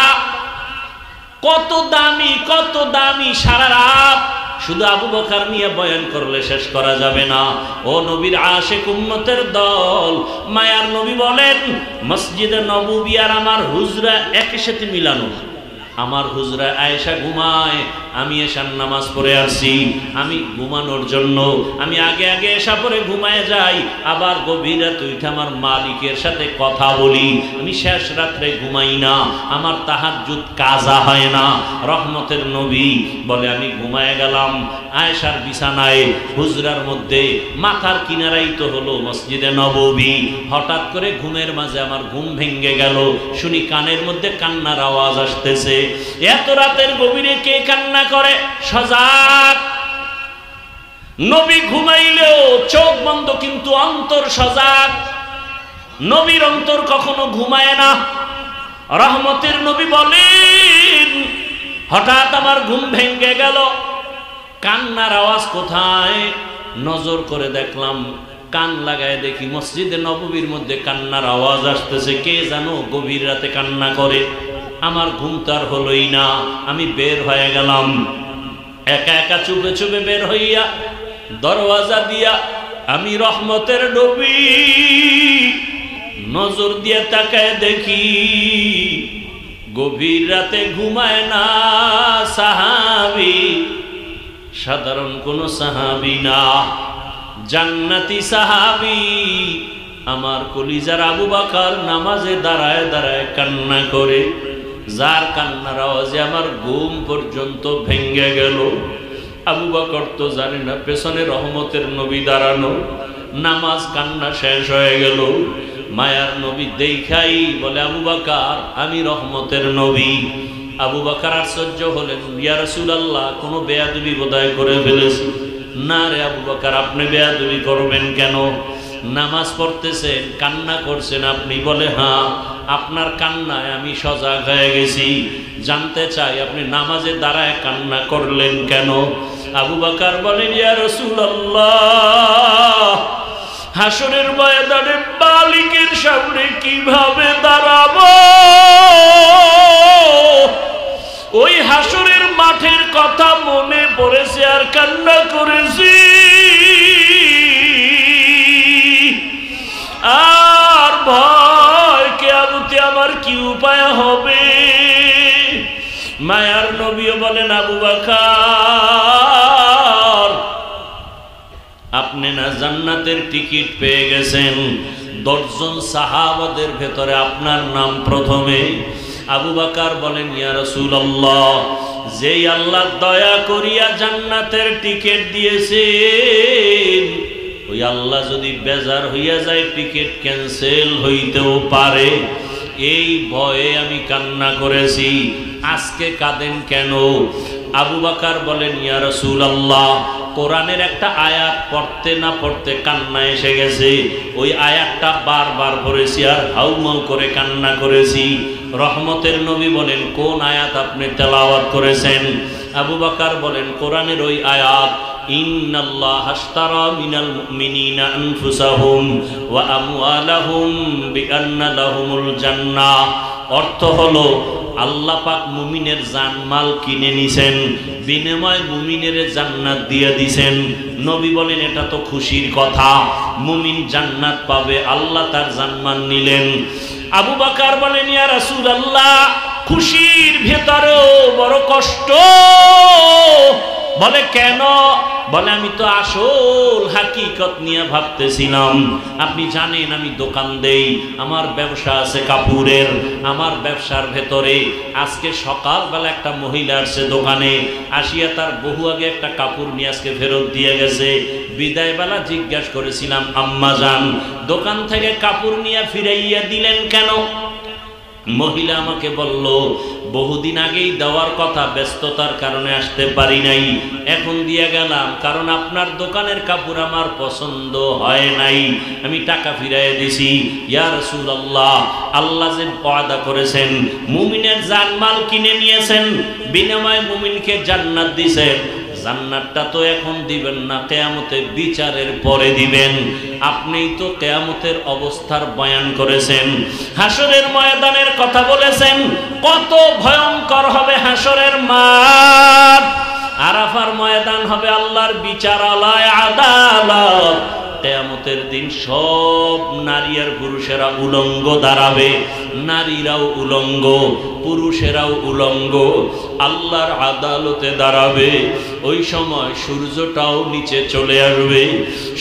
কত দামি, কত দামি, সারা রাত শুধু আবু বকর নিয়ে বয়ান করলে শেষ করা যাবে না। ও নবীর আশিক উম্মতের দল, মায়ার নবী বলেন, মসজিদে নববী আর আমার হুজরা একই সাথে মিলানো। আমার হুজরা আয়েশা ঘুমায়, আমি এশার নামাজ পড়ে আসি, আমি ঘুমানোর জন্য আমি আগে আগে এশা পড়ে ঘুমায় যাই, আবার গভীর রাতে উঠে আমার মালিকের সাথে কথা বলি। আমি শেষ রাত্রে ঘুমাই না, আমার তাহাজ্জুদ কাজা হয় না। রহমতের নবী বলে, আমি ঘুমায় গেলাম আয়েশার বিছানায়, হুজরার মধ্যে, মাথার কিনারাই তো হলো মসজিদে নববী। হঠাৎ করে ঘুমের মাঝে আমার ঘুম ভেঙে গেল, শুনি কানের মধ্যে কান্নার আওয়াজ আসতেছে। এত রাতের গভীরে কে কান্না করে? সজাগ। নবী ঘুমাইলেও চোখ বন্ধ, কিন্তু অন্তর সজাগ। নবীর অন্তর কখনো ঘুমায় না। রহমতের নবী বলেন, হঠাৎ আমার ঘুম ভেঙে গেল, কান্নার আওয়াজ কোথায়? নজর করে দেখলাম, কান লাগায় দেখি মসজিদে নববীর মধ্যে কান্নার আওয়াজ আসতেছে। কে জানো গভীর রাতে কান্না করে? আমার ঘুম তার হলোই না। আমি বের হয়ে গেলাম, একা একা চুপে চুপে বের হইয়া দরওয়াজা দিয়া আমি রহমতের নবী নজর দিয়ে তাকায় দেখি, গভীর রাতে ঘুমায় না সাহাবী, সাধারণ কোন সাহাবী না, জান্নাতি সাহাবী। আমার কলিজার আবু বকর নামাজে দাঁড়ায় দাঁড়ায় কান্না করে, যার কান্নার আওয়াজে আমার ঘুম পর্যন্ত ভেঙে গেল। আবু বকর তো জানে না পেছনে রহমতের নবী দাঁড়ানো, নামাজ কান্না শেষ হয়ে গেল। মায়ার নবী দেখাই বলে, আবু বকর আমি রহমতের নবী। আবু বকর আশ্চর্য হলেন, ইয়া রাসূলুল্লাহ কোনো বেয়াদবি বোধহয় করে ফেলেছি। না রে আবু বকর, আপনি বেয়াদবি করবেন কেন? নামাজ পড়তেছেন, কান্না করছেন আপনি। বলে, হ্যাঁ, আপনার কান্নায় আমি সজাগ হয়ে গেছি। জানতে চাই আপনি নামাজে দাঁড়ায় কান্না করলেন কেন? আবু বকর বলেন, ইয়া রাসূলুল্লাহ হাসরের ময়দানে মালিকের সামনে কিভাবে দাঁড়াবো? ওই হাসরের মাঠের কথা মনে পড়েছে আর কান্না করেছি। আর ভয় কিয়ামতে আমার কি উপায় হবে? মায়ার নবীও বলেন, আবু বকর আপনি না জান্নাতের টিকিট পেয়ে গেছেন, 10 জন সাহাবাদের ভেতরে আপনার নাম প্রথমে। আবু বকর বলেন, ইয়া রাসূলুল্লাহ যেই আল্লাহ দয়া করিয়া জান্নাতের টিকিট দিয়েছেন, ওই আল্লাহ যদি বেজার হইয়া যায় টিকিট ক্যান্সেল হইতেও পারে। এই ভয়ে আমি কান্না করেছি। আজকে কাঁদেন কেন? আবু বকর বলেন, ইয়া রাসূলুল্লাহ, কোরআনের একটা আয়াত পড়তে না পড়তে কান্না এসে গেছে। ওই আয়াতটা বারবার পড়েছি আর হাউমাউ করে কান্না করেছি। রহমতের নবী বলেন, কোন আয়াত আপনি তেলাওয়াত করেছেন? আবু বকর বলেন, কোরআনের ওই আয়াত, ইন্নাল্লাহা আশতারা মিনাল মুমিনিনা আনফুসাহুম ওয়া আমওয়ালাহুম বিআন্না লাহুমুল জান্নাহ। অর্থ হলো, আল্লাহ পাক মুমিনের জানমাল কিনে নিছেন, বিনিময়ে মুমিনের জান্নাত দিয়ে দিছেন। নবী বলেন, এটা তো খুশির কথা, মুমিন জান্নাত পাবে, আল্লাহ তার জানমাল নিলেন। আবু বকর বলেন, ইয়া রাসূলুল্লাহ, খুশির ভেতরেও বড় কষ্ট। বলে কেন? বলে আমি তো আসল হাকিকত নিয়ে ভাবতেছিলাম। আপনি জানেন আমি দোকান দেই, আমার ব্যবসা আছে কাপড়ের। আমার ব্যবসার ভেতরে আজকে সকালবেলা একটা মহিলা আসছে দোকানে, আসিয়া তার বহু আগে একটা কাপড় নিয়ে আজকে ফেরত দিয়ে গেছে। বিদায়বেলা জিজ্ঞাসা করেছিলাম, আম্মা জান, দোকান থেকে কাপড় নিয়ে ফিরাইয়া দিলেন কেন? মহিলা আমাকে বলল, বহুদিন আগেই দেওয়ার কথা, ব্যস্ততার কারণে আসতে পারি নাই, এখন দিয়ে গেলাম, কারণ আপনার দোকানের কাপড় আমার পছন্দ হয় নাই, আমি টাকা ফিরাইয়া দিছি। ইয়া রাসূলুল্লাহ, আল্লাহ যে ওয়াদা করেছেন, মুমিনের জানমাল কিনে নিয়েছেন, বিনিময়ে মুমিনকে জান্নাত দিয়েছেন, জান্নাতটা তো এখন দিবেন না, কিয়ামতের বিচারের পরে দিবেন। আপনিই তো কিয়ামতের অবস্থার বয়ান করেছেন, হাসরের ময়দানের কথা বলেছেন, কত ভয়ঙ্কর হবে হাসরের মাঠ। আরাফার ময়দান হবে আল্লাহর বিচারালয়, আদালত। কিয়ামতের দিন সব নারী আর পুরুষেরা উলঙ্গ দাঁড়াবে, নারীরাও উলঙ্গ, পুরুষেরাও উলঙ্গ, আল্লাহর আদালতে দাঁড়াবে। ওই সময় সূর্যটাও নিচে চলে আসবে।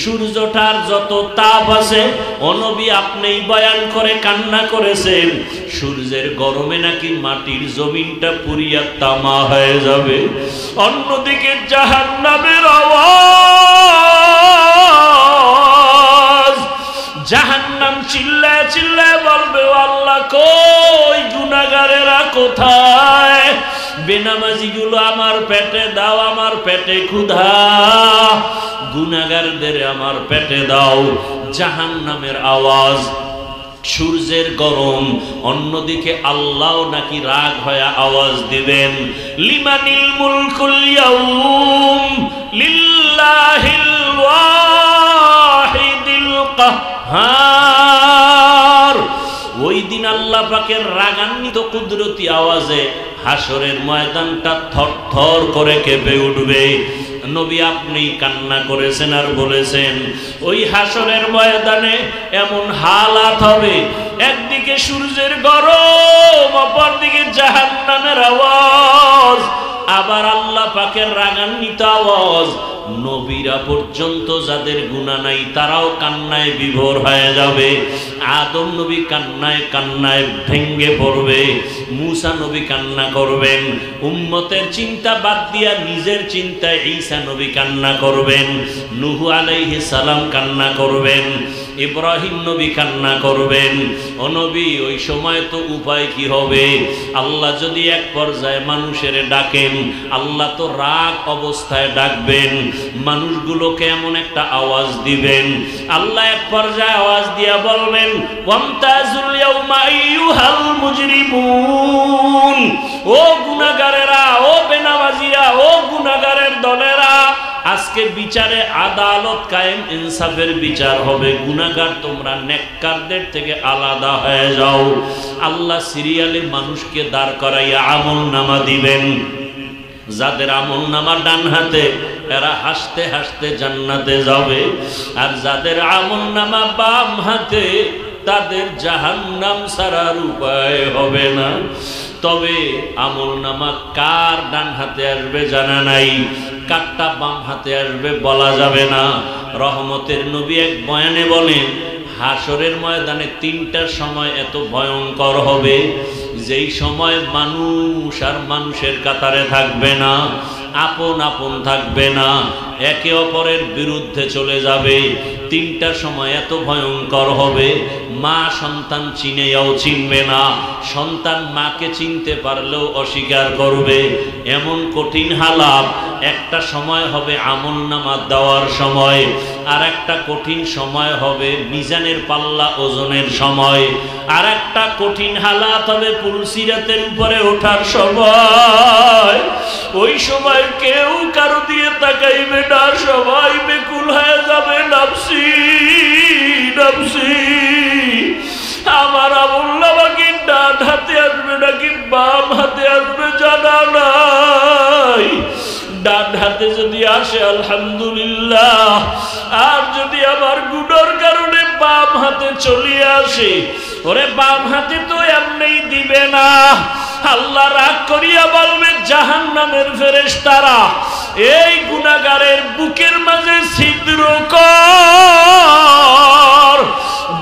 সূর্যটার যত তাপ আছে, ও নবী আপনিই বয়ান করে কান্না করেছেন, সূর্যের গরমে নাকি মাটির জমিনটা পুড়িয়া তামা হয়ে যাবে। অন্যদিকে জাহান্নামের আওয়াজ, জাহান্নাম চিল্লায় চিল্লায় বলবে, আল্লাহ কই, গুনাহগারেরা কোথায়? বেনামাজিগুলো আমার পেটে দাও, আমার পেটে ক্ষুধা, গুনাহগারদের আমার পেটে দাও। জাহান্নামের আওয়াজ, সূর্যের গরম। অন্যদিকে আল্লাহ নাকি রাগ হয়ে আওয়াজ দিবেন, লিমানিল মুলকুল ইয়াউম লিল্লাহিল ওয়াহিদিল কাহ্হার। ওই দিন আল্লাহ পাকের রাগান্বিত কুদরতি আওয়াজে হাসরের ময়দানটা থরথর করে কেঁপে উঠবে। নবী আপনি কান্না করেছেন আর বলেছেন, ওই হাসরের ময়দানে এমন হালাত হবে, একদিকে সূর্যের গরম, অপরদিকে জাহান্নামের আওয়াজ, আবার আল্লাহ পাকের রাগান্বিত আওয়াজ। নবীরা পর্যন্ত যাদের গুনাহ নাই তারাও কান্নায় বিভোর হয়ে যাবে। আদম নবী কান্নায় কান্নায় ভেঙ্গে পড়বে, মূসা নবী কান্না করবেন, উম্মতের চিন্তা বাদ দিয়া নিজের চিন্তায় ঈসা নবী কান্না করবেন, নূহ আলাইহিস সালাম কান্না করবেন, ইব্রাহিম নবী কান্না করবেন। ও নবী, ওই সময় তো উপায় কি হবে? আল্লাহ যদি এক পর্যায়ে মানুষের ডাকেন, আল্লাহ তো রাগ অবস্থায় ডাকবেন, মানুষগুলোকে এমন একটা আওয়াজ দিবেন, আল্লাহ এক পর্যায়ে আওয়াজ দিয়া বলবেন, ওয়ামতাজুল ইয়াউমা আইয়ুহাল মুজরিমুন, ও গুনাহগারেরা, ও বেনামাজিরা, ও গুনাহগারের দলেরা, আজকে বিচারে আদালত কায়েম, ইনসাফের বিচার হবে। গুনাহগার তোমরা নেককারদের থেকে আলাদা হয়ে যাও। আল্লাহ সিরিয়ালে মানুষকে দাঁড় করাইয়া আমল নামা দিবেন। যাদের আমল নামা ডান হাতে, এরা হাসতে হাসতে জান্নাতে যাবে, আর যাদের আমল নামা বাম হাতে, তাদের জাহান্নাম ছাড়ার উপায় হবে না। তবে আমল নামা কার ডান হাতে আসবে জানা নাই, কারটা বাম হাতে আসবে বলা যাবে না। রহমতের নবী এক বয়ানে বলেন, হাসরের ময়দানে তিনটার সময় এত ভয়ঙ্কর হবে, যেই সময় মানুষ আর মানুষের কাতারে থাকবে না, আপন আপন থাকবে না, একে অপরের বিরুদ্ধে চলে যাবে। তিনটা সময় এত ভয়ঙ্কর হবে, মা সন্তান চিনেও চিনবে না, সন্তান মাকে চিনতে পারলেও অস্বীকার করবে, এমন কঠিন হালাত। একটা সময় হবে আমলনামা দেওয়ার সময়, আর একটা কঠিন সময় হবে মিজানের পাল্লা ওজনের সময়, আর একটা কঠিন হালাত হবে পুলসিরাতের উপরে ওঠার সময়। ওই সময় কেউ কারো দিয়ে তাকাইবে না, সবাই বেকুল হয়ে যাবে, নাফসি নাফসি। আমার আমলনামা কি ডান হাতে আসবে নাকি বাম হাতে আসবে জানা নাই। ডান হাতে যদি আসে আলহামদুলিল্লাহ, আর যদি আমার গুনার কারণে বাম হাতে চলে আসে, ওরে বাম হাতে তো এমনি দিবে না, আল্লাহ রাগ করিয়া বলবে জাহান্নামের ফেরেশতারা এই গুনাহগারের বুকের মাঝে ছিদ্র কর,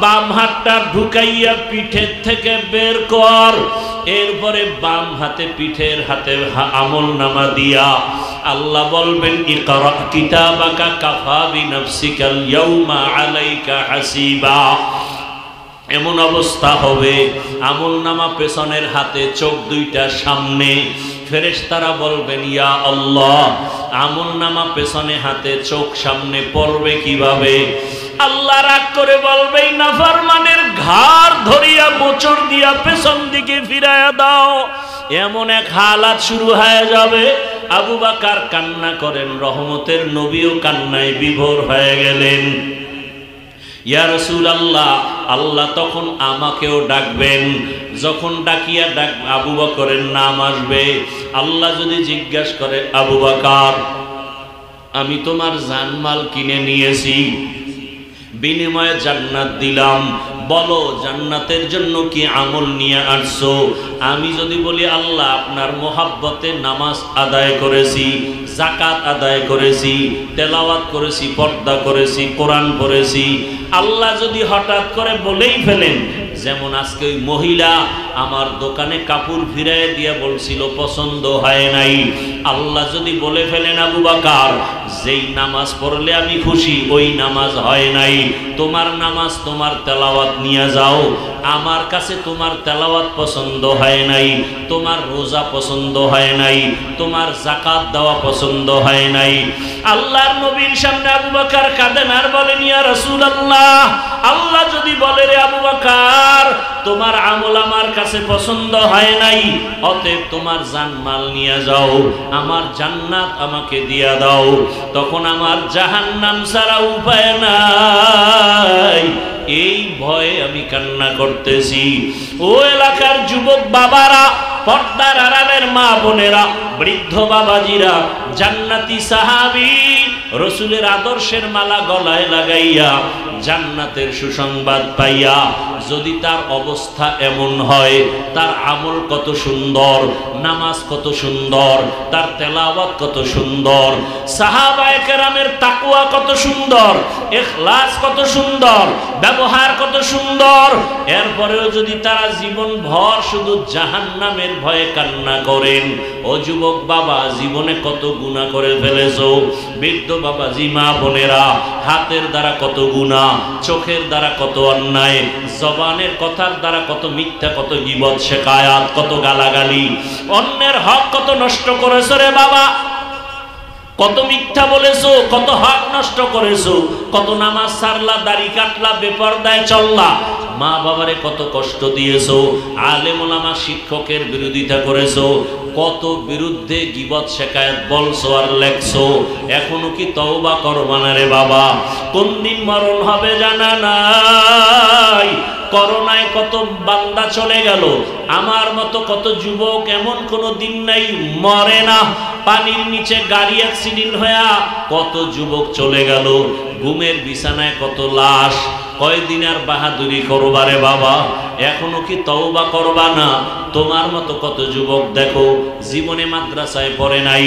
বাম হাতটা ঢুকাইয়া পিঠের থেকে বের কর। এরপরে বাম হাতে পিঠের হাতে আমলনামা দিয়া আল্লাহ বলবেন ইকরা কিতাবাকা কাফা বিনাফসিকাল ইয়াউমা আলাইকা হাসিবা। এমন অবস্থা হবে, আমলনামা পেছনের হাতে, চোখ দুইটা সামনে। ফেরেশতারা বলবেন ইয়া আল্লাহ, আমলনামা পেছনে হাতে চোখ সামনে পড়বে কিভাবে? আল্লাহ রাগ করে বলবে নাফরমানের ঘাড় ধরিয়া মোচড় দিয়া পেছন দিকে ফিরাইয়া দাও। এমন এক হালাত শুরু হয়ে যাবে। আবু বকর কান্না করেন, রহমতের নবীও কান্নায় বিভোর হয়ে গেলেন। ইয়া রাসূলুল্লাহ, আল্লাহ তখন আমাকেও ডাকবেন। যখন ডাকিয়া আবু বকরের নাম আসবে, আল্লাহ যদি জিজ্ঞাসা করে আবু বকর, আমি তোমার জানমাল কিনে নিয়েছি, বিনিময়ে জান্নাত দিলাম, বলো জান্নাতের জন্য কি আমল নিয়ে আসছো? আমি যদি বলি আল্লাহ আপনার মোহাব্বতে নামাজ আদায় করেছি, যাকাত আদায় করেছি, তেলাওয়াত করেছি, পর্দা করেছি, কোরআন পড়েছি, আল্লাহ যদি হঠাৎ করে বলেই ফেলেন, যেমন আজকে ওই মহিলা আমার দোকানে কাপড় ফিরাই দিয়া বলছিল পছন্দ হয় নাই, আল্লাহ যদি বলে ফেলেন আবু বকর যেই নামাজ পড়লে আমি খুশি ওই নামাজ হয় নাই, তোমার নামাজ তোমার তেলাওয়াত নিয়ে যাও, আমার কাছে তোমার তেলাওয়াত পছন্দ হয় নাই, তোমার রোজা পছন্দ হয় নাই, তোমার যাকাত দেওয়া পছন্দ হয় নাই। আল্লাহর নবীর সামনে আবু বকর কাঁদেন আর বলেন ইয়া রাসূলুল্লাহ, আল্লাহ যদি বলে রে আবু বকর তোমার আমল আমার কাছে পছন্দ হয় নাই, অতএব তোমার জানমাল নিয়ে যাও, আমার জান্নাত আমাকে দিয়া দাও, তখন আমার জাহান্নাম ছাড়া উপায় নাই। এই ভয়ে আমি কান্না করতেছি। ও এলাকার যুবক বাবারা, পর্দার আড়ালের মা বোনেরা, বৃদ্ধ বাবাজিরা, জান্নাতি সাহাবী রসুলের আদর্শের মালা গলায় লাগাইয়া জান্নাতের সুসংবাদ পাইয়া যদি তার অবস্থা এমন হয়, তার আমল কত সুন্দর, নামাজ কত সুন্দর, তার তেলাওয়াত কত সুন্দর, সাহাবায়ে কেরামের তাকওয়া কত সুন্দর, ইখলাস কত সুন্দর, ব্যবহার কত সুন্দর, এরপরেও যদি তারা জীবন ভর শুধু জাহান্নামের ভয়ে কান্না করেন, ও যুবক বাবা জীবনে কত গুনাহ করে ফেলেছো, বৃদ্ধ বাবাজি মা বোনেরা, হাতের দ্বারা কত গুনাহ, চোখের দ্বারা কত অন্যায়, জবানের কথার দ্বারা কত মিথ্যা, কত গীবত শেকায়াত, কত গালাগালি, অন্যের হক কত নষ্ট করেছো রে বাবা, কত মিথ্যা বলেছো, কত হক নষ্ট করেছো, কত নামাজ ছাড়লা, দাড়ি কাটলা, বেপরদায় চললা, মা বাবারে কত কষ্ট দিয়েছো, আলেম ওলামা শিক্ষকের বিরোধিতা করেছো, কত বিরুদ্ধে গীবত শেকায়াত বলছো আর লেখছো, এখনো কি তওবা করবা না রে বাবা? কোন দিন মরণ হবে জানা নাই। করোনায় কত বান্দা চলে গেল, আমার মতো কত যুবক এমন কোনো দিন নাই মরে না, পানির নিচে গাড়ি অ্যাক্সিডেন্ট হয়ে কত যুবক চলে গেল, ঘুমের বিছানায় কত লাশ, কয়দিন আর বাহাদুরি করবা রে বাবা? এখনো কি তওবা করবা না? তোমার মতো কত যুবক দেখো জীবনে মাদ্রাসায় পড়ে নাই,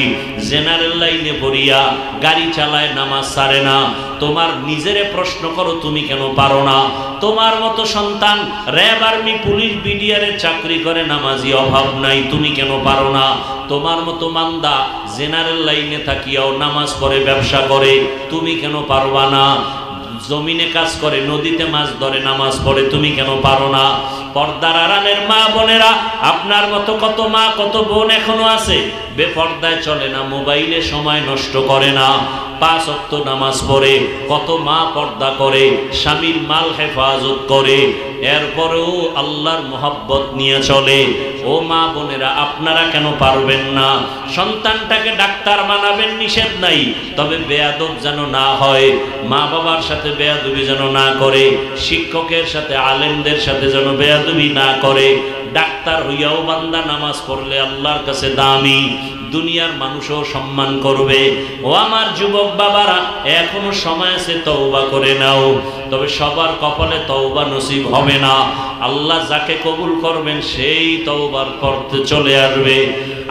জেনারেল লাইনে পড়িয়া গাড়ি চালায়, নামাজ ছাড়ে না। তোমার নিজেরে প্রশ্ন করো তুমি কেন পারো না? তোমার মতো সন্তান র্যাব, আর্মি, পুলিশ, বিডিআর এর চাকরি করে, নামাজি অভাব নাই, তুমি কেন পারো না? তোমার মতো মান্দা জেনারেল লাইনে থাকিয়াও নামাজ পড়ে, ব্যবসা করে, তুমি কেন পারবা না? জমিনে কাজ করে, নদীতে মাছ ধরে, নামাজ পড়ে, তুমি কেন পারো না? পর্দার আড়ালের মা বোনেরা, আপনার মতো কত মা কত বোন এখনো আছে বেপর্দায় চলে না, মোবাইলে সময় নষ্ট করে না, 5 ওয়াক্ত নামাজ পড়ে। কত মা পর্দা করে, স্বামীর মাল হেফাজত করে, এরপরেও আল্লাহর মোহাব্বত নিয়ে চলে। ও মা বোনেরা, আপনারা কেন পারবেন না? সন্তানটাকে ডাক্তার বানাবেন, নিষেধ নাই, তবে বেয়াদব যেন না হয়, মা বাবার সাথে বেয়াদবি যেন না করে, শিক্ষকের সাথে আলেমদের সাথে যেন বেয়াদবি না করে। ডাক্তার হইয়াও বান্দা নামাজ পড়লে আল্লাহর কাছে দামি, দুনিয়ার মানুষও সম্মান করবে। ও আমার যুবক বাবারা, এখনো সময় আছে, তওবা করে নাও। তবে সবার কপালে তওবা নসিব হবে না, আল্লাহ যাকে কবুল করবেন সেই তওবার করতে চলে আসবে।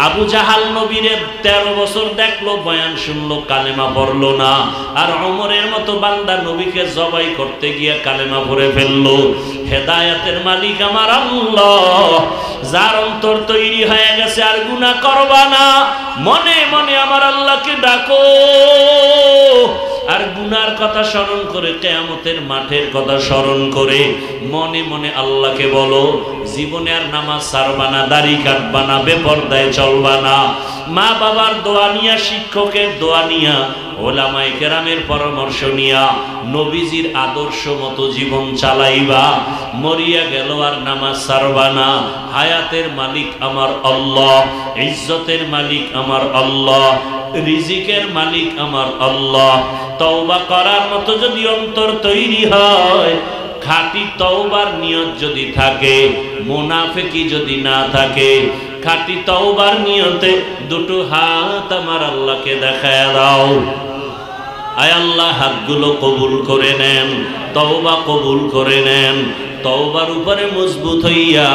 আবু জাহাল নবীরে 13 বছর দেখলো, বয়ান শুনলো, কালেমা পড়লো না। আর ওমরের মতো বান্দা নবীকে জবাই করতে গিয়ে কালেমা পড়ে ফেললো। হেদায়েতের মালিক আমার আল্লাহ, যার অন্তর তৈরি হয়ে গেছে আর গুনাহ করবা না, মনে মনে আমার আল্লাহকে ডাকো, আর গুনার কথা স্মরণ করে, কিয়ামতের মাঠের কথা স্মরণ করে মনে মনে আল্লাহকে বলো, জীবনে আর নামাজ ছাড়বা না, দাড়ি কাটবা না, বেপরদায় চলবা না, মা বাবার দোয়া নিয়া, শিক্ষকের দোয়া নিয়া, ওলামায়ে কেরামের পরামর্শ নিয়া নবীজির আদর্শ মতো জীবন চালাইবা। মরিয়া গেল আর নামাজ ছাড়বা না। হায়াতের মালিক আমার আল্লাহ, ইজ্জতের মালিক আমার আল্লাহ, রিজিকের মালিক আমার আল্লাহ। তওবা করার মতো যদি অন্তর তৈরি হয়, খাঁটি তওবার নিয়ত যদি থাকে, মুনাফিকি যদি না থাকে, খাঁটি তওবার নিয়তে দুটো হাত আমার আল্লাহকে দেখায় দাও। আয় আল্লাহ, হাতগুলো কবুল করে নেন, তওবা কবুল করে নেন, তওবার উপরে মজবুত হইয়া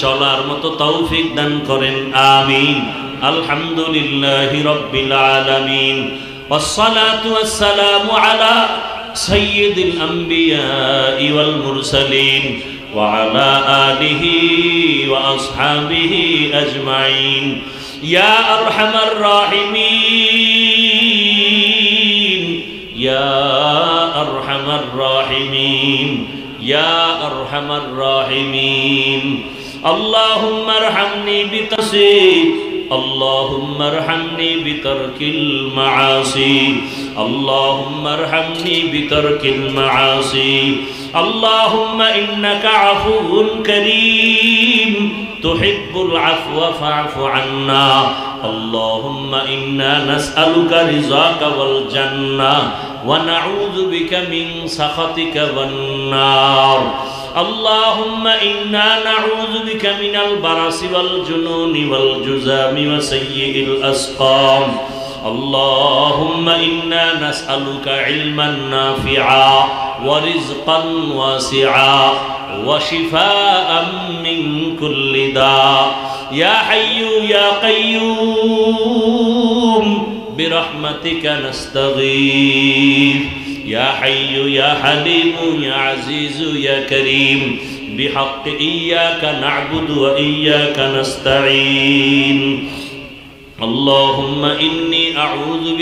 চলার মতো তৌফিক দান করেন, আমিন। আলহামদুলিল্লাহি রাব্বিল আলামিন, والصلاة والسلام على سيد الأنبياء والمرسلين وعلى آله وأصحابه أجمعين يا أرحم الراحمين يا أرحم الراحمين يا أرحم الراحمين اللهم ارحمني بتوسيع اللهم ارحمني بترك المعاصي اللهم ارحمني بترك المعاصي اللهم إنك عفو كريم تحب العفو فاعف عنا اللهم إنا نسألك رضاك والجنة ونعوذ بك من سخطك والنار اللهم إنا نعوذ بك من البرص والجنون والجذام وسيء الأسقام اللهم إنا نسألك علما نافعا ورزقا واسعا وشفاء من كل داء يا حي يا قيوم برحمتك نستغيث يا حي يا حليم يا عزيز يا كريم بحق إياك نعبد وإياك نستعين اللهم إني أعوذ بك